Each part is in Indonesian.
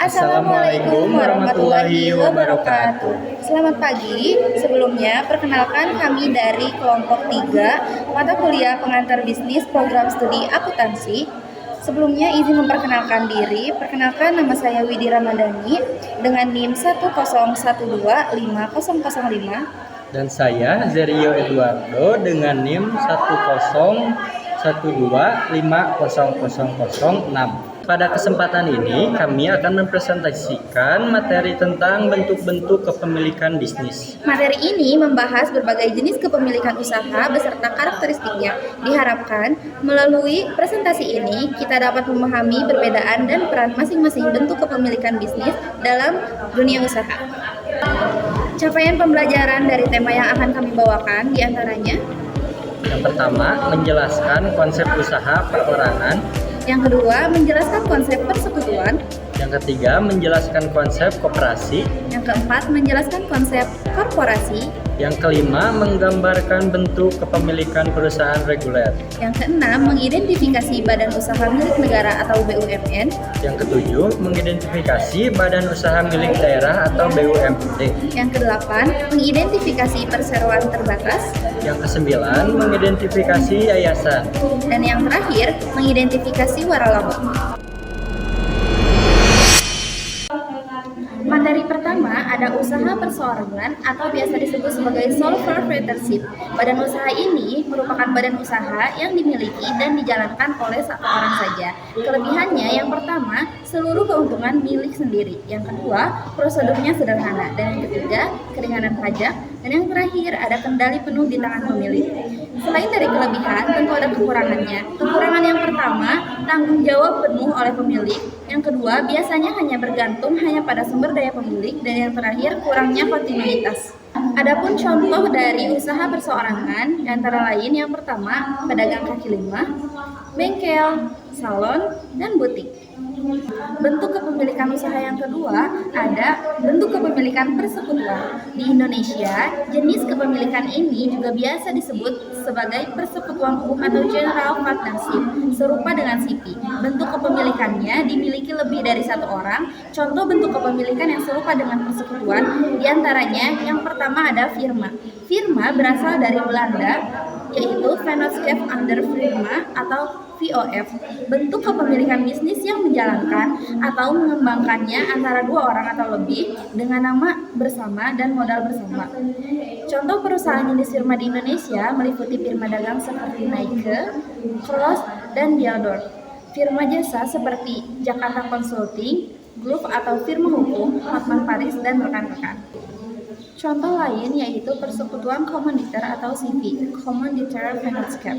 Assalamualaikum warahmatullahi wabarakatuh. Selamat pagi. Sebelumnya, perkenalkan kami dari kelompok 3 mata kuliah pengantar bisnis program studi akuntansi. Sebelumnya izin memperkenalkan diri. Perkenalkan, nama saya Widi Ramadhani dengan NIM 101250005. Dan saya Zerio Eduardo dengan NIM 101250006. Pada kesempatan ini kami akan mempresentasikan materi tentang bentuk-bentuk kepemilikan bisnis. Materi ini membahas berbagai jenis kepemilikan usaha beserta karakteristiknya. Diharapkan melalui presentasi ini kita dapat memahami perbedaan dan peran masing-masing bentuk kepemilikan bisnis dalam dunia usaha. Capaian pembelajaran dari tema yang akan kami bawakan diantaranya: yang pertama, menjelaskan konsep usaha perorangan. Yang kedua, menjelaskan konsep persekutuan. Yang ketiga, menjelaskan konsep koperasi. Yang keempat, menjelaskan konsep korporasi. Yang kelima, menggambarkan bentuk kepemilikan perusahaan reguler. Yang keenam, mengidentifikasi badan usaha milik negara atau BUMN. Yang ketujuh, mengidentifikasi badan usaha milik daerah atau BUMD. Yang kedelapan, mengidentifikasi perseroan terbatas. Yang kesembilan, mengidentifikasi yayasan. Dan yang terakhir, mengidentifikasi waralaba. Materi pertama ada usaha perseorangan atau biasa disebut sebagai sole proprietorship. Badan usaha ini merupakan badan usaha yang dimiliki dan dijalankan oleh satu orang saja. Kelebihannya yang pertama, seluruh keuntungan milik sendiri. Yang kedua, prosedurnya sederhana. Dan yang ketiga, keringanan pajak. Dan yang terakhir, ada kendali penuh di tangan pemilik. Selain dari kelebihan, tentu ada kekurangannya. Kekurangan yang pertama, tanggung jawab penuh oleh pemilik. Yang kedua, biasanya hanya bergantung hanya pada sumber daya pemilik. Dan yang terakhir, kurangnya kontinuitas. Adapun contoh dari usaha perseorangan, antara lain yang pertama, pedagang kaki lima, bengkel, salon, dan butik. Bentuk kepemilikan usaha yang kedua ada bentuk kepemilikan persekutuan. Di Indonesia, jenis kepemilikan ini juga biasa disebut sebagai persekutuan umum atau general partnership, serupa dengan CP. Bentuk kepemilikannya dimiliki lebih dari satu orang. Contoh bentuk kepemilikan yang serupa dengan persekutuan, diantaranya yang pertama ada firma. Firma berasal dari Belanda, yaitu Vennootschap ander Firma atau VOF, bentuk kepemilikan bisnis yang menjalankan atau mengembangkannya antara dua orang atau lebih dengan nama bersama dan modal bersama. Contoh perusahaan jenis firma di Indonesia meliputi firma dagang seperti Nike, Cross, dan Diador. Firma jasa seperti Jakarta Consulting, Group atau firma hukum, Hotman Paris, dan rekan-rekan. Contoh lain yaitu persekutuan komanditer atau CV, Commandeiter Vennootschap,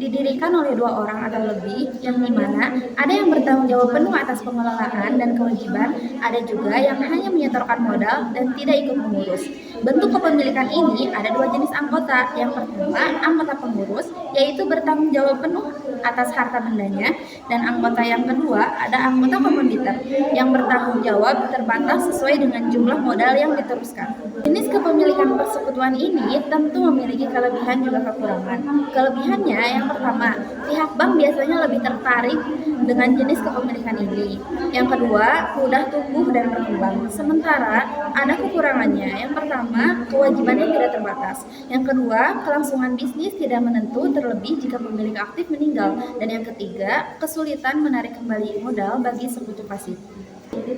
didirikan oleh dua orang atau lebih, yang dimana ada yang bertanggung jawab penuh atas pengelolaan dan kewajiban, ada juga yang hanya menyetorkan modal dan tidak ikut mengurus. Bentuk kepemilikan ini ada dua jenis anggota. Yang pertama, anggota pengurus, yaitu bertanggung jawab penuh atas harta bendanya, dan anggota yang kedua ada anggota komanditer yang bertanggung jawab terbatas sesuai dengan jumlah modal yang diteruskan. Jenis kepemilikan persekutuan ini tentu memiliki kelebihan juga kekurangan. Kelebihannya yang pertama, pihak bank biasanya lebih tertarik dengan jenis kepemilikan ini. Yang kedua, mudah tumbuh dan berkembang. Sementara ada kekurangannya. Yang pertama, kewajibannya tidak terbatas. Yang kedua, kelangsungan bisnis tidak menentu terlebih jika pemilik aktif meninggal. Dan yang ketiga, kesulitan menarik kembali modal bagi sekutu pasif.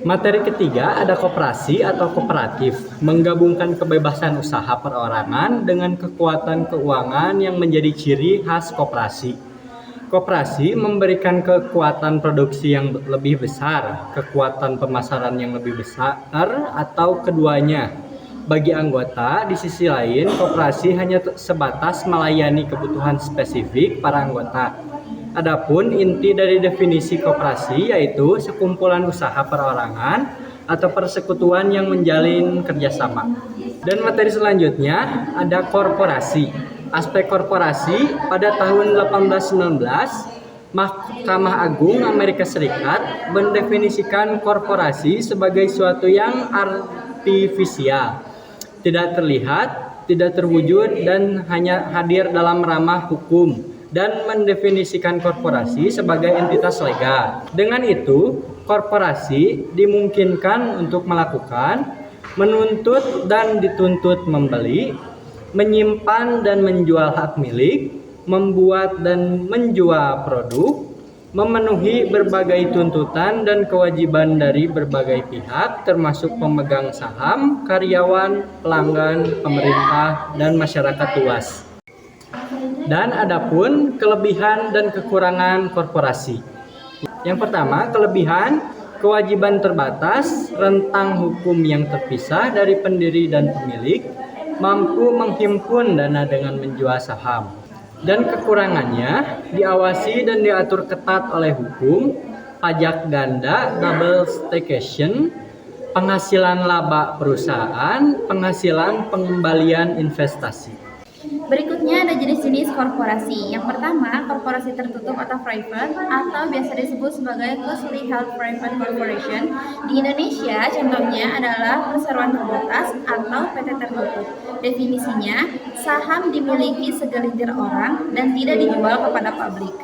Materi ketiga ada koperasi atau kooperatif, menggabungkan kebebasan usaha perorangan dengan kekuatan keuangan yang menjadi ciri khas koperasi. Koperasi memberikan kekuatan produksi yang lebih besar, kekuatan pemasaran yang lebih besar, atau keduanya. Bagi anggota, di sisi lain, koperasi hanya sebatas melayani kebutuhan spesifik para anggota. Adapun inti dari definisi koperasi yaitu sekumpulan usaha perorangan atau persekutuan yang menjalin kerjasama. Dan materi selanjutnya ada korporasi. Aspek korporasi pada tahun 1819, Mahkamah Agung Amerika Serikat mendefinisikan korporasi sebagai suatu yang artifisial, tidak terlihat, tidak terwujud, dan hanya hadir dalam ranah hukum, dan mendefinisikan korporasi sebagai entitas legal. Dengan itu, korporasi dimungkinkan untuk melakukan, menuntut dan dituntut membeli, menyimpan dan menjual hak milik, membuat dan menjual produk, memenuhi berbagai tuntutan dan kewajiban dari berbagai pihak termasuk pemegang saham, karyawan, pelanggan, pemerintah, dan masyarakat luas. Dan adapun kelebihan dan kekurangan korporasi. Yang pertama, kelebihan, kewajiban terbatas, rentang hukum yang terpisah dari pendiri dan pemilik, mampu menghimpun dana dengan menjual saham. Dan kekurangannya, diawasi dan diatur ketat oleh hukum, pajak ganda, double taxation, penghasilan laba perusahaan, penghasilan pengembalian investasi. Berikutnya ada jenis-jenis korporasi. Yang pertama, korporasi tertutup atau private atau biasa disebut sebagai closely held private corporation. Di Indonesia, contohnya adalah perseroan terbatas atau PT tertutup. Definisinya, saham dimiliki segelintir orang dan tidak dijual kepada publik.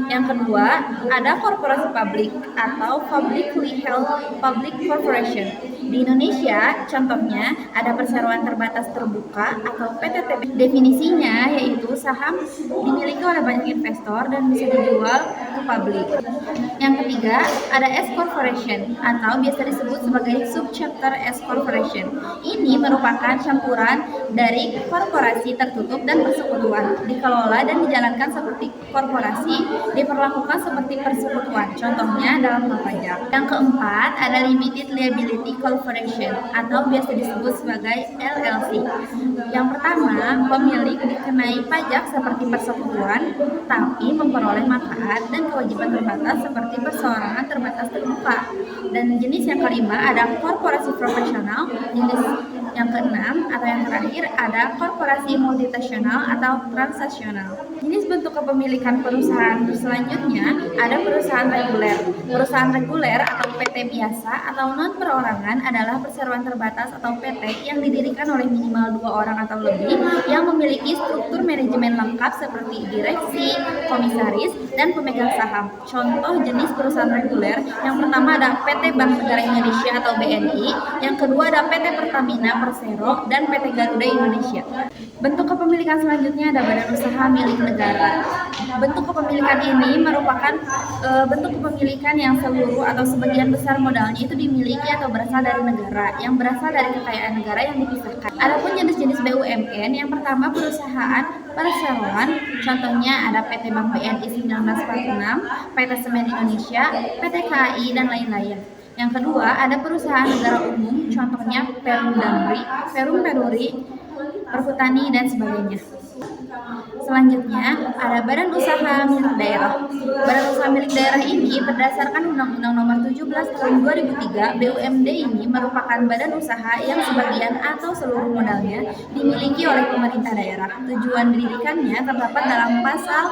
Yang kedua, ada korporasi publik atau publicly held public corporation. Di Indonesia, contohnya ada perseroan terbatas terbuka atau PTTB. Definisinya yaitu saham dimiliki oleh banyak investor dan bisa dijual ke publik. Yang ketiga, ada S corporation atau biasa disebut sebagai subchapter S corporation. Ini merupakan campuran dari korporasi tertutup dan persekutuan, dikelola dan dijalankan seperti korporasi, diperlakukan seperti persekutuan, contohnya dalam hal pajak. Yang keempat, ada limited liability corporation atau biasa disebut sebagai LLC. Yang pertama, pemilik dikenai pajak seperti persekutuan, tapi memperoleh manfaat dan kewajiban terbatas seperti perseorangan terbatas terbuka. Dan jenis yang kelima ada korporasi profesional, jenis yang keenam atau yang terakhir ada korporasi multinasional atau transnasional. Jenis bentuk kepemilikan perusahaan selanjutnya ada perusahaan reguler. Perusahaan reguler atau PT biasa atau non perorangan adalah perseroan terbatas atau PT yang didirikan oleh minimal 2 orang atau lebih yang memiliki struktur manajemen lengkap seperti direksi, komisaris, dan pemegang saham. Contoh jenis perusahaan reguler yang pertama ada PT Bank Negara Indonesia atau BNI, yang kedua ada PT Pertamina Persero, dan PT Garuda Indonesia. Bentuk kepemilikan selanjutnya ada badan usaha milik negara. Bentuk kepemilikan ini merupakan bentuk kepemilikan yang seluruh atau sebagian besar modalnya itu dimiliki atau berasal dari negara, yang berasal dari kekayaan negara yang dipisahkan. Adapun jenis-jenis BUMN, yang pertama perusahaan perseroan, contohnya ada PT Bank BNI 1946, PT Semen Indonesia, PT KAI, dan lain-lain. Yang kedua, ada perusahaan negara umum, contohnya Perum Damri, Perum Peruri, Perhutani, dan sebagainya. Selanjutnya, ada badan usaha milik daerah. Badan usaha milik daerah ini berdasarkan Undang-Undang Nomor 17 Tahun 2003, BUMD ini merupakan badan usaha yang sebagian atau seluruh modalnya dimiliki oleh pemerintah daerah. Tujuan didirikannya terdapat dalam Pasal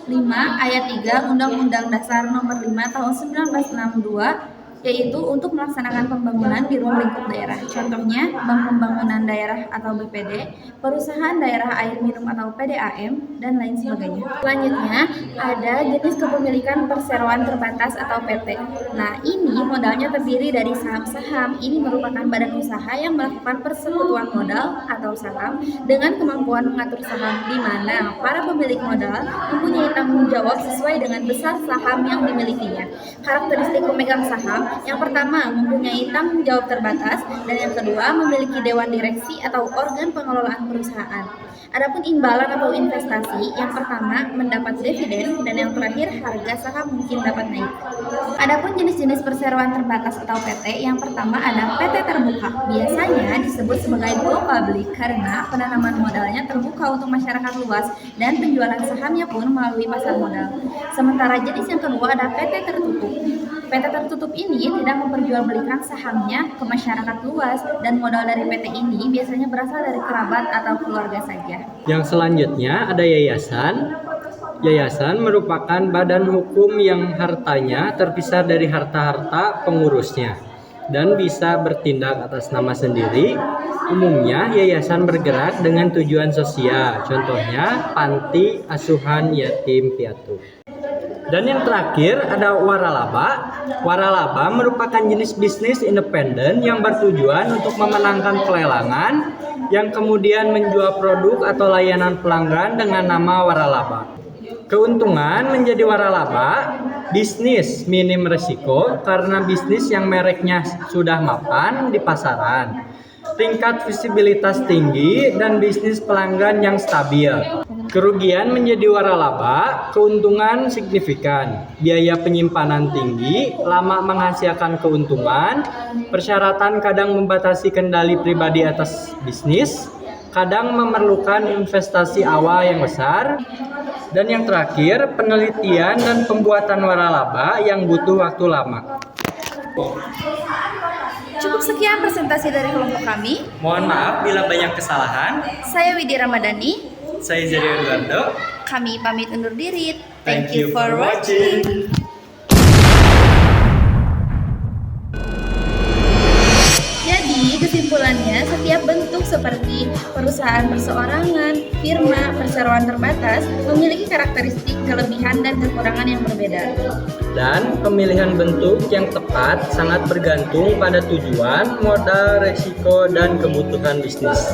5 Ayat 3 Undang-Undang Dasar Nomor 5 Tahun 1962, yaitu untuk melaksanakan pembangunan di ruang lingkup daerah. Contohnya, Bank Pembangunan Daerah atau BPD, Perusahaan Daerah Air Minum atau PDAM, dan lain sebagainya. Selanjutnya, ada jenis kepemilikan perseroan terbatas atau PT. Nah, ini modalnya terdiri dari saham-saham. Ini merupakan badan usaha yang melakukan persekutuan modal atau saham dengan kemampuan mengatur saham, di mana para pemilik modal mempunyai tanggung jawab sesuai dengan besar saham yang dimilikinya. Karakteristik pemegang saham, yang pertama mempunyai tanggung jawab terbatas, dan yang kedua memiliki dewan direksi atau organ pengelolaan perusahaan. Adapun imbalan atau investasi, yang pertama mendapat dividen, dan yang terakhir harga saham mungkin dapat naik. Adapun jenis-jenis perseroan terbatas atau PT, yang pertama ada PT terbuka. Biasanya disebut sebagai go public karena penanaman modalnya terbuka untuk masyarakat luas dan penjualan sahamnya pun melalui pasar modal. Sementara jenis yang kedua ada PT tertutup. PT tertutup ini tidak memperjualbelikan sahamnya ke masyarakat luas dan modal dari PT ini biasanya berasal dari kerabat atau keluarga saja. Yang selanjutnya ada yayasan. Yayasan merupakan badan hukum yang hartanya terpisah dari harta-harta pengurusnya dan bisa bertindak atas nama sendiri. Umumnya yayasan bergerak dengan tujuan sosial, contohnya panti asuhan yatim piatu. Dan yang terakhir ada waralaba. Waralaba merupakan jenis bisnis independen yang bertujuan untuk memenangkan pelelangan yang kemudian menjual produk atau layanan pelanggan dengan nama waralaba. Keuntungan menjadi waralaba, bisnis minim risiko karena bisnis yang mereknya sudah mapan di pasaran, tingkat visibilitas tinggi, dan bisnis pelanggan yang stabil. Kerugian menjadi waralaba, keuntungan signifikan, biaya penyimpanan tinggi, lama menghasilkan keuntungan, persyaratan kadang membatasi kendali pribadi atas bisnis, kadang memerlukan investasi awal yang besar, dan yang terakhir penelitian dan pembuatan waralaba yang butuh waktu lama. Cukup sekian presentasi dari kelompok kami. Mohon maaf bila banyak kesalahan. Saya Widi Ramadhani. Saya Zeri Eduardo. Kami pamit undur diri. Thank you for watching. Jadi, kesimpulannya, setiap bentuk seperti perusahaan perseorangan, firma, perseroan terbatas memiliki karakteristik, kelebihan, dan kekurangan yang berbeda. Dan pemilihan bentuk yang tepat sangat bergantung pada tujuan, modal, resiko, dan kebutuhan bisnis.